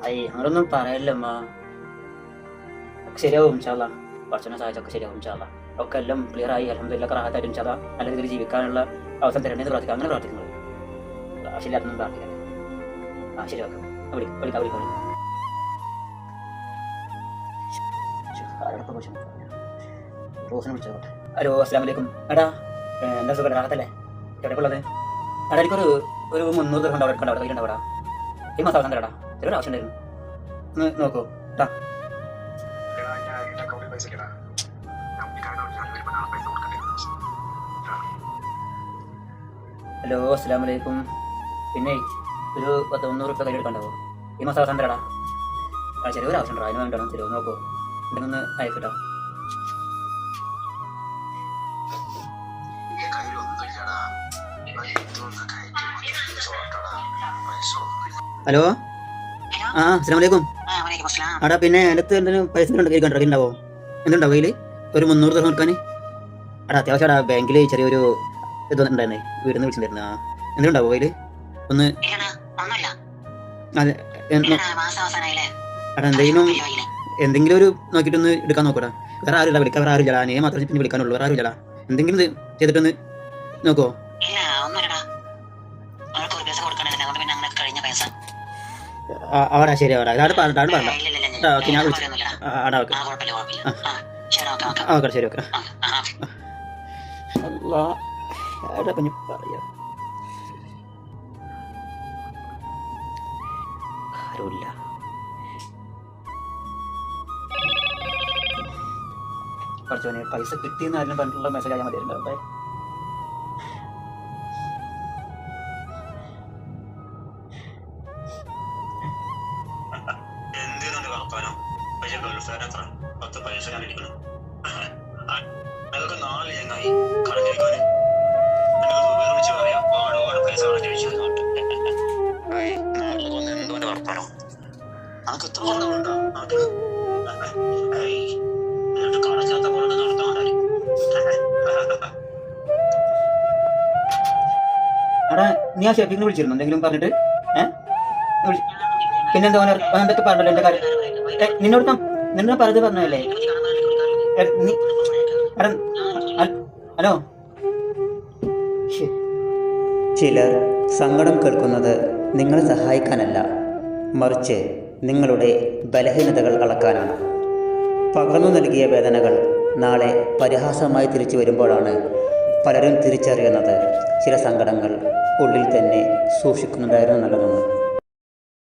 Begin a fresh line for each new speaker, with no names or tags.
അയ്യ അങ്ങനൊന്നും പറയല്ലമ്മ. ശരിയാവും ഇൻഷാല്ലാ. കുറച്ചൊന്നെ സഹായിച്ചൊക്കെ ശരിയാവും ഇൻഷാല്ലാ. ഒക്കെ എല്ലാം ക്ലിയർ ആയി അൽഹംദുലില്ലാ റാഹത്തായിട്ട് ഇൻഷാല്ലാ നല്ല രീതിയിൽ ജീവിക്കാനുള്ള അവസരം തരേണ്ടത് പ്രാർത്ഥിക്കാം. അങ്ങനെ പ്രാർത്ഥിക്കുന്നത് ശരിയാത്തൊന്നും പ്രാർത്ഥിക്കാം. ശരി ഓക്കെ. വിളിക്കാം. റോസിനെ വിളിച്ചോട്ടെ. ഹലോ അസ്സലാമു അലൈക്കും. എടാ എന്താ സുഖം റാഹത്തല്ലേ? എവിടെ ഉള്ളത്? എടാ എനിക്കൊരു 300 ദിവസം അവിടെ കയ്യിലുണ്ടാവടാ. ഈ മാസം അവസാനം തരാടാ. ചെറിയൊരു ആവശ്യം ഉണ്ടായിരുന്നു. ഒന്ന് നോക്കൂ ട്ടാ. ഹലോ അസ്സലാമു അലൈക്കും. പിന്നെ ഒരു 300 രൂപ കയ്യിലെടുക്കാണ്ടാവോ? ഈ മാസം അവസാനം തരാടാ. ചെറിയൊരു ആവശ്യം ഉണ്ടോ? അതിന് വേണ്ടിയാണ് തരുമോ നോക്കൂ. ഉണ്ടെങ്കിൽ ഒന്ന് അയക്കട്ടോ. ഹലോ അസ്സലാമു അലൈക്കും. ആടാ പിന്നെ എൻ്റെ എന്തെങ്കിലും പൈസ ഉണ്ടാവോ? എന്തുണ്ടാവും കയ്യിൽ? ഒരു 300 ദിവസം കൊടുക്കാൻ. എടാ അത്യാവശ്യം എടാ ബാങ്കിൽ ചെറിയൊരു ഇതൊന്നുണ്ടായിരുന്നേ, വീട്ടിൽ നിന്ന് വിളിച്ചിട്ടുണ്ടായിരുന്നു. എന്തുണ്ടാവോ കയ്യിൽ? ഒന്ന് അതെ എടാ എന്തെങ്കിലും ഒരു നോക്കിയിട്ടൊന്ന് എടുക്കാൻ നോക്കൂടാ. വേറെ ആരുമില്ല വിളിക്കാൻ, വേറെ ആരുമില്ല. നീ മാത്രമേ പിന്നെ വിളിക്കാനുള്ളൂ, വേറെ ആരുമില്ല. എന്തെങ്കിലും ചെയ്തിട്ടൊന്ന് നോക്കോ. ആടാ ശരി ആടാ ഞാൻ വിളിച്ചു. ആടാ ഓക്കെ ഓക്കെ ശരി ഓക്കെ. അല്ലാ എടാ പിന്നെ പറയാ ആരുമില്ല. പഠിച്ചോനെ പൈസ കിട്ടിയെന്ന് ആരും പറഞ്ഞിട്ടുള്ള മെസ്സേജ് ആയാൽ മതിയായിരുന്നു. എടാ നീ ആ ഷെഫീന്ന് വിളിച്ചിരുന്നു എന്തെങ്കിലും പറഞ്ഞിട്ട്? പിന്നെന്താ എന്തൊക്കെ പറഞ്ഞല്ലോ എന്റെ കാര്യം? നിന്നോട് പറഞ്ഞത് പറഞ്ഞല്ലേ? ഹലോ.
ചിലർ സങ്കടം കേൾക്കുന്നത് നിങ്ങളെ സഹായിക്കാനല്ല, മറിച്ച് നിങ്ങളുടെ ബലഹീനതകൾ അളക്കാനാണ്. പകർന്നു നൽകിയ വേദനകൾ നാളെ പരിഹാസമായി തിരിച്ചു വരുമ്പോഴാണ് പലരും തിരിച്ചറിയുന്നത് ചില സങ്കടങ്ങൾ ഉള്ളിൽ തന്നെ സൂക്ഷിക്കുന്നുണ്ടായിരുന്നു നല്ലതെന്ന്.